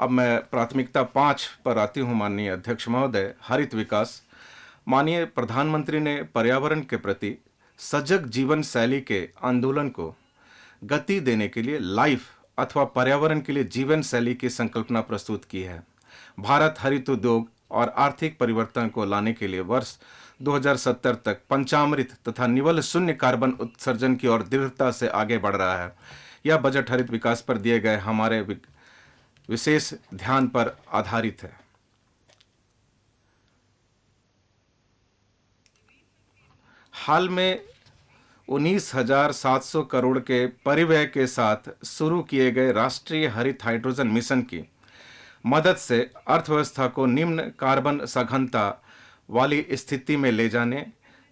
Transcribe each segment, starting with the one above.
अब मैं प्राथमिकता 5 पर आती हूं। माननीय अध्यक्ष महोदय, हरित विकास। माननीय प्रधानमंत्री ने पर्यावरण के प्रति सजग जीवन शैली के आंदोलन को गति देने के लिए लाइफ अथवा पर्यावरण के लिए जीवन शैली की संकल्पना प्रस्तुत की है। भारत हरित उद्योग और आर्थिक परिवर्तन को लाने के लिए वर्ष 2070 तक पंचामृत तथा निवल शून्य कार्बन उत्सर्जन की ओर दृढ़ता से आगे बढ़ रहा है। यह बजट हरित विकास पर दिए गए हमारे विशेष ध्यान पर आधारित है। हाल में 19,700 करोड़ के परिव्यय के साथ शुरू किए गए राष्ट्रीय हरित हाइड्रोजन मिशन की मदद से अर्थव्यवस्था को निम्न कार्बन सघनता वाली स्थिति में ले जाने,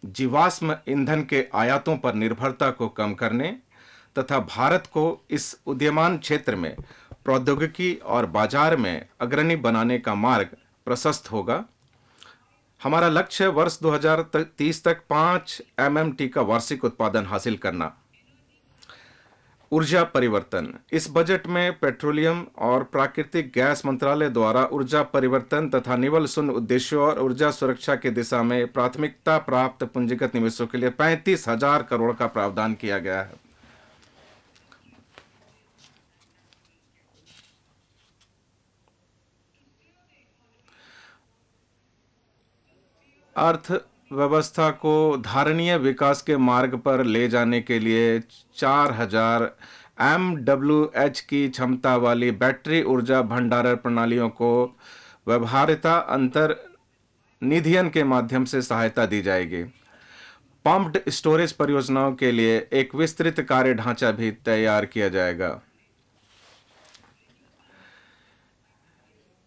जीवाश्म ईंधन के आयातों पर निर्भरता को कम करने तथा भारत को इस उदीयमान क्षेत्र में प्रौद्योगिकी और बाजार में अग्रणी बनाने का मार्ग प्रशस्त होगा। हमारा लक्ष्य है वर्ष 2030 तक 5 MMT का वार्षिक उत्पादन हासिल करना। ऊर्जा परिवर्तन। इस बजट में पेट्रोलियम और प्राकृतिक गैस मंत्रालय द्वारा ऊर्जा परिवर्तन तथा निवल शून्य उद्देश्यों और ऊर्जा सुरक्षा की दिशा में प्राथमिकता प्राप्त पूंजीगत निवेशों के लिए 35,000 करोड़ का प्रावधान किया गया है। अर्थव्यवस्था को धारणीय विकास के मार्ग पर ले जाने के लिए 4,000 MWH की क्षमता वाली बैटरी ऊर्जा भंडारण प्रणालियों को व्यवहार्यता अंतर निधियन के माध्यम से सहायता दी जाएगी। पम्प्ड स्टोरेज परियोजनाओं के लिए एक विस्तृत कार्य ढांचा भी तैयार किया जाएगा।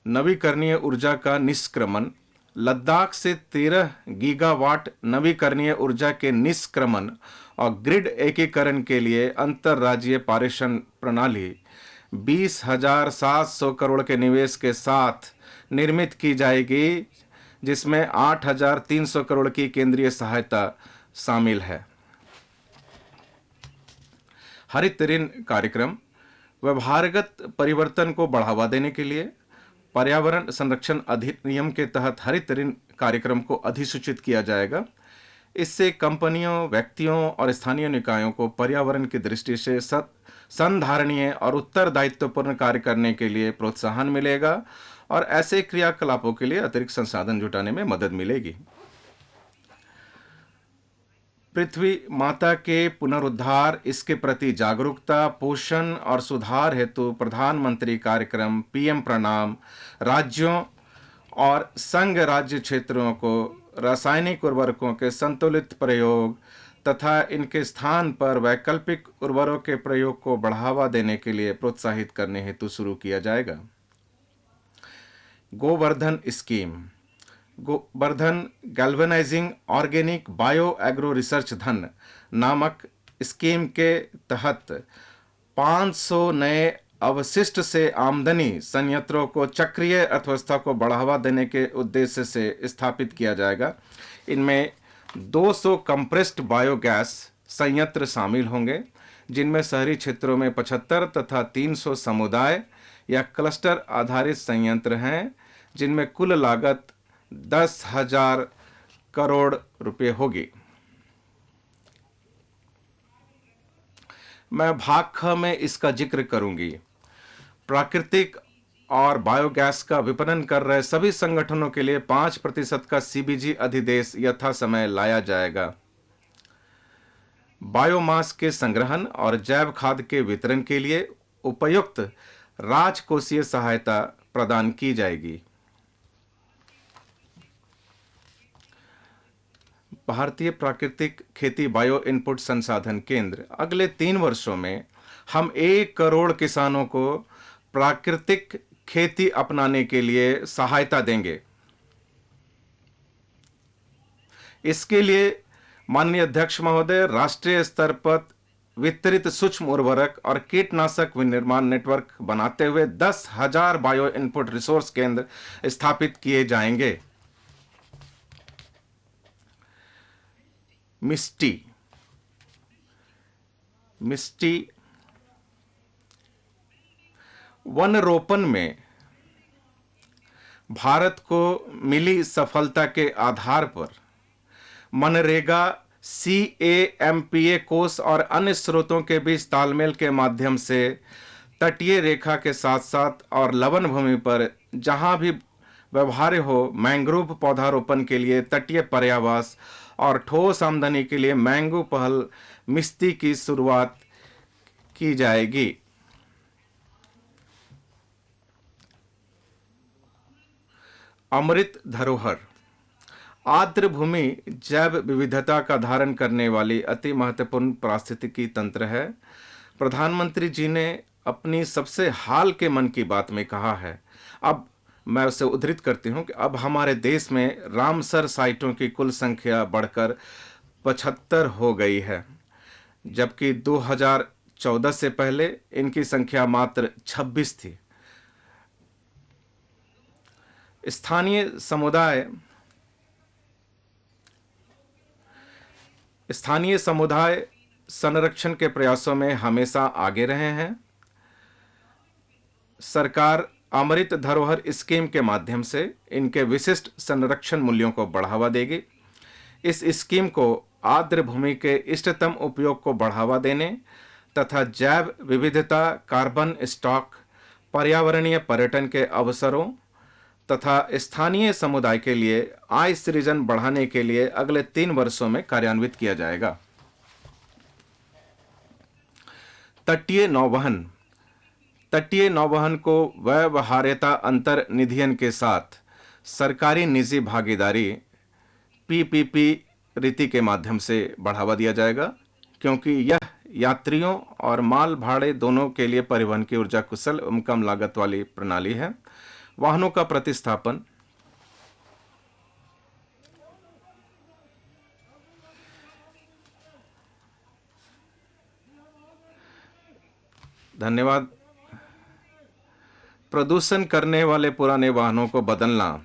नवीकरणीय ऊर्जा का निष्क्रमण। लद्दाख से 13 गीगावाट नवीकरणीय ऊर्जा के निष्क्रमण और ग्रिड एकीकरण के लिए अंतरराज्यीय पारेषण प्रणाली 20,700 करोड़ के निवेश के साथ निर्मित की जाएगी, जिसमें 8,300 करोड़ की केंद्रीय सहायता शामिल है। हरित ऋण कार्यक्रम। व्यवहारगत परिवर्तन को बढ़ावा देने के लिए पर्यावरण संरक्षण अधिनियम के तहत हरित ऋण कार्यक्रम को अधिसूचित किया जाएगा। इससे कंपनियों, व्यक्तियों और स्थानीय निकायों को पर्यावरण की दृष्टि से संधारणीय और उत्तरदायित्वपूर्ण कार्य करने के लिए प्रोत्साहन मिलेगा और ऐसे क्रियाकलापों के लिए अतिरिक्त संसाधन जुटाने में मदद मिलेगी। पृथ्वी माता के पुनरुद्धार, इसके प्रति जागरूकता, पोषण और सुधार हेतु प्रधानमंत्री कार्यक्रम PM प्रणाम राज्यों और संघ राज्य क्षेत्रों को रासायनिक उर्वरकों के संतुलित प्रयोग तथा इनके स्थान पर वैकल्पिक उर्वरकों के प्रयोग को बढ़ावा देने के लिए प्रोत्साहित करने हेतु शुरू किया जाएगा। Govardhan scheme. Govardhan galvanising organic bio agro research धन नामक स्कीम के तहत 500 नए अवशिष्ट से आमदनी संयंत्रों को चक्रीय अर्थव्यवस्था को बढ़ावा देने के उद्देश्य से स्थापित किया जाएगा। इनमें 200 कंप्रेस्ड बायोगैस संयंत्र शामिल होंगे, जिनमें शहरी क्षेत्रों में 75 तथा 300 समुदाय या क्लस्टर आधारित संयंत्र हैं, जिनमें कुल लागत 10,000 करोड़ रुपए होगी। मैं भाग ख में इसका जिक्र करूंगी। प्राकृतिक और बायोगैस का विपणन कर रहे सभी संगठनों के लिए 5% का CBG अधिदेश यथा समय लाया जाएगा। बायोमास के संग्रहण और जैव खाद के वितरण के लिए उपयुक्त राजकोषीय सहायता प्रदान की जाएगी। भारतीय प्राकृतिक खेती बायो इनपुट संसाधन केंद्र। अगले 3 वर्षों में हम 1 करोड़ किसानों को प्राकृतिक खेती अपनाने के लिए सहायता देंगे। इसके लिए माननीय अध्यक्ष महोदय, राष्ट्रीय स्तर पर वितरित सूक्ष्म उर्वरक और कीटनाशक विनिर्माण नेटवर्क बनाते हुए 10,000 बायो इनपुट रिसोर्स केंद्र स्थापित किए जाएंगे। मिस्टी वन रोपण में भारत को मिली सफलता के आधार पर मनरेगा, CAMPA कोष और अन्य स्रोतों के बीच तालमेल के माध्यम से तटीय रेखा के साथ साथ और लवण भूमि पर जहां भी व्यवहार्य हो मैंग्रोव पौधारोपण के लिए तटीय पर्यावास और ठोस आमदनी के लिए मैंगो पहल मिस्ती की शुरुआत की जाएगी। अमृत धरोहर आर्द्र भूमि जैव विविधता का धारण करने वाली अति महत्वपूर्ण पारिस्थितिकी तंत्र है। प्रधानमंत्री जी ने अपनी सबसे हाल के मन की बात में कहा है, अब मैं उसे उद्धृत करती हूं कि अब हमारे देश में रामसर साइटों की कुल संख्या बढ़कर 75 हो गई है, जबकि 2014 से पहले इनकी संख्या मात्र 26 थी। स्थानीय समुदाय संरक्षण के प्रयासों में हमेशा आगे रहे हैं। सरकार अमृत धरोहर स्कीम के माध्यम से इनके विशिष्ट संरक्षण मूल्यों को बढ़ावा देगी। इस स्कीम को आर्द्र भूमि के इष्टतम उपयोग को बढ़ावा देने तथा जैव विविधता, कार्बन स्टॉक, पर्यावरणीय पर्यटन के अवसरों तथा स्थानीय समुदाय के लिए आय सृजन बढ़ाने के लिए अगले 3 वर्षों में कार्यान्वित किया जाएगा। तटीय नौवहन को व्यवहार्यता अंतर निधियन के साथ सरकारी निजी भागीदारी PPP रीति के माध्यम से बढ़ावा दिया जाएगा, क्योंकि यह यात्रियों और माल भाड़े दोनों के लिए परिवहन की ऊर्जा कुशल एवं कम लागत वाली प्रणाली है। वाहनों का प्रतिस्थापन, धन्यवाद। प्रदूषण करने वाले पुराने वाहनों को बदलना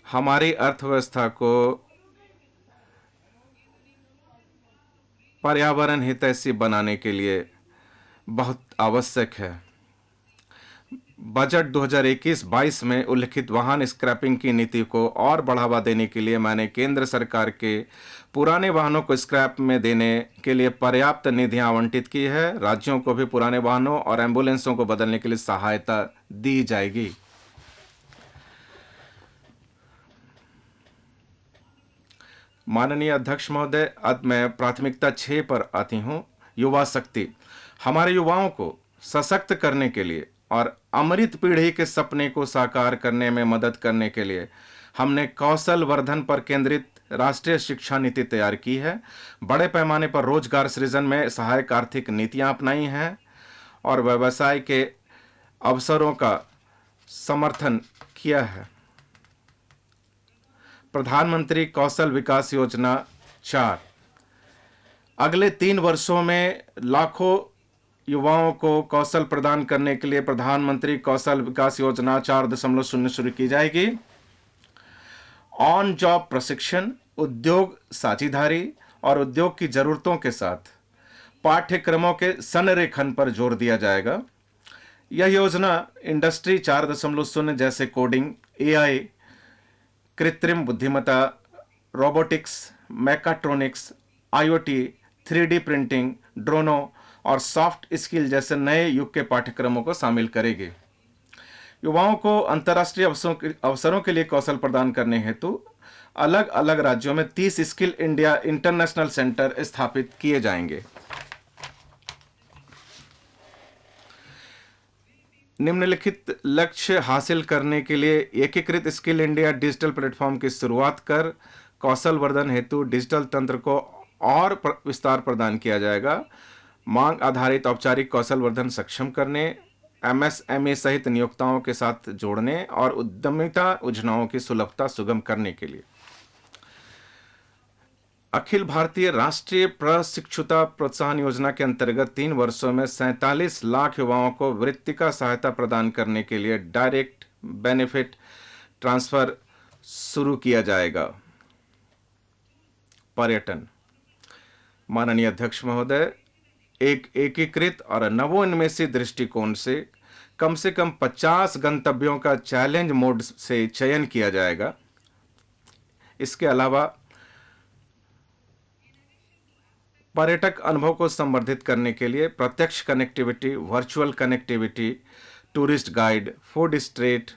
हमारी अर्थव्यवस्था को पर्यावरण हितैषी बनाने के लिए बहुत आवश्यक है। बजट 2021-22 में उल्लिखित वाहन स्क्रैपिंग की नीति को और बढ़ावा देने के लिए मैंने केंद्र सरकार के पुराने वाहनों को स्क्रैप में देने के लिए पर्याप्त निधियां आवंटित की है। राज्यों को भी पुराने वाहनों और एम्बुलेंसों को बदलने के लिए सहायता दी जाएगी। माननीय अध्यक्ष महोदय, अब मैं प्राथमिकता 6 पर आती हूं। युवा शक्ति। हमारे युवाओं को सशक्त करने के लिए और अमृत पीढ़ी के सपने को साकार करने में मदद करने के लिए हमने कौशल वर्धन पर केंद्रित राष्ट्रीय शिक्षा नीति तैयार की है। बड़े पैमाने पर रोजगार सृजन में सहायक आर्थिक नीतियां अपनाई हैं और व्यवसाय के अवसरों का समर्थन किया है। प्रधानमंत्री कौशल विकास योजना 4 अगले 3 वर्षों में लाखों युवाओं को कौशल प्रदान करने के लिए प्रधानमंत्री कौशल विकास योजना 4.0 शुरू की जाएगी। ऑन जॉब प्रशिक्षण, उद्योग साझेदारी और उद्योग की जरूरतों के साथ पाठ्यक्रमों के संरेखन पर जोर दिया जाएगा। यह योजना इंडस्ट्री 4.0 जैसे कोडिंग, AI, कृत्रिम बुद्धिमत्ता, robotics, mechatronics, IoT, 3D printing, ड्रोनों और सॉफ्ट स्किल जैसे नए युग के पाठ्यक्रमों को शामिल करेगी। युवाओं को अंतर्राष्ट्रीय अवसरों के लिए कौशल प्रदान करने हेतु अलग अलग राज्यों में 30 स्किल इंडिया इंटरनेशनल सेंटर स्थापित किए जाएंगे। निम्नलिखित लक्ष्य हासिल करने के लिए एकीकृत स्किल इंडिया डिजिटल प्लेटफॉर्म की शुरुआत कर कौशल वर्धन हेतु डिजिटल तंत्र को और विस्तार प्रदान किया जाएगा। मांग आधारित औपचारिक कौशल वर्धन सक्षम करने, MSME सहित नियोक्ताओं के साथ जोड़ने और उद्यमिता योजनाओं की सुलभता सुगम करने के लिए अखिल भारतीय राष्ट्रीय प्रशिक्षुता प्रोत्साहन योजना के अंतर्गत 3 वर्षों में 47 लाख युवाओं को वृत्तिका सहायता प्रदान करने के लिए डायरेक्ट बेनिफिट ट्रांसफर शुरू किया जाएगा। पर्यटन। माननीय अध्यक्ष महोदय, एक एकीकृत और नवोन्मेषी दृष्टिकोण से कम से कम 50 गंतव्यों का चैलेंज मोड से चयन किया जाएगा। इसके अलावा पर्यटक अनुभव को संवर्धित करने के लिए प्रत्यक्ष connectivity, virtual connectivity, tourist guide, food street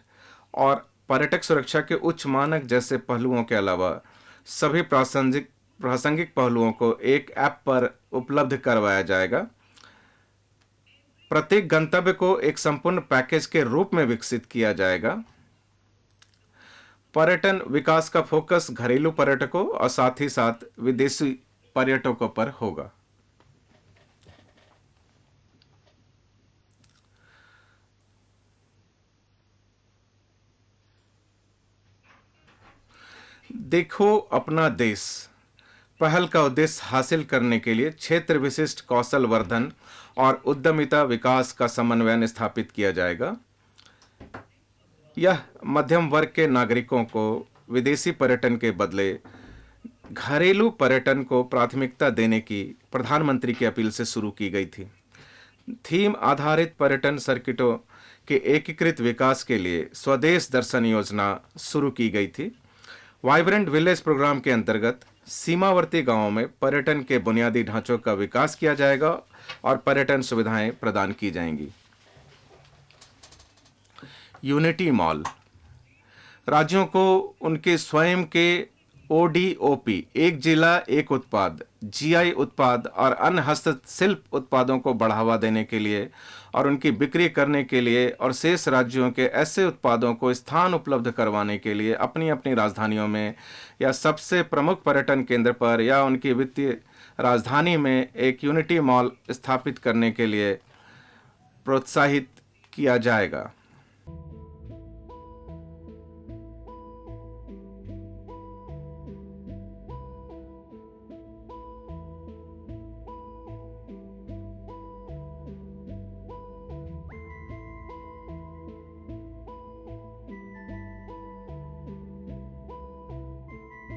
और पर्यटक सुरक्षा के उच्च मानक जैसे पहलुओं के अलावा सभी प्रासंगिक पहलुओं को एक ऐप पर उपलब्ध करवाया जाएगा। प्रत्येक गंतव्य को एक संपूर्ण पैकेज के रूप में विकसित किया जाएगा। पर्यटन विकास का फोकस घरेलू पर्यटकों और साथ ही साथ विदेशी पर्यटकों पर होगा। देखो अपना देश पहल का उद्देश्य हासिल करने के लिए क्षेत्र विशिष्ट कौशल वर्धन और उद्यमिता विकास का समन्वय स्थापित किया जाएगा। यह मध्यम वर्ग के नागरिकों को विदेशी पर्यटन के बदले घरेलू पर्यटन को प्राथमिकता देने की प्रधानमंत्री की अपील से शुरू की गई थी। थीम आधारित पर्यटन सर्किटों के एकीकृत विकास के लिए स्वदेश दर्शन योजना शुरू की गई थी। वाइब्रेंट विलेज प्रोग्राम के अंतर्गत सीमावर्ती गांवों में पर्यटन के बुनियादी ढांचों का विकास किया जाएगा और पर्यटन सुविधाएं प्रदान की जाएंगी। यूनिटी मॉल राज्यों को उनके स्वयं के ओडीओपी, एक जिला एक उत्पाद, जीआई उत्पाद और अन्य हस्तशिल्प उत्पादों को बढ़ावा देने के लिए और उनकी बिक्री करने के लिए और शेष राज्यों के ऐसे उत्पादों को स्थान उपलब्ध करवाने के लिए अपनी अपनी राजधानियों में या सबसे प्रमुख पर्यटन केंद्र पर या उनकी वित्तीय राजधानी में एक यूनिटी मॉल स्थापित करने के लिए प्रोत्साहित किया जाएगा।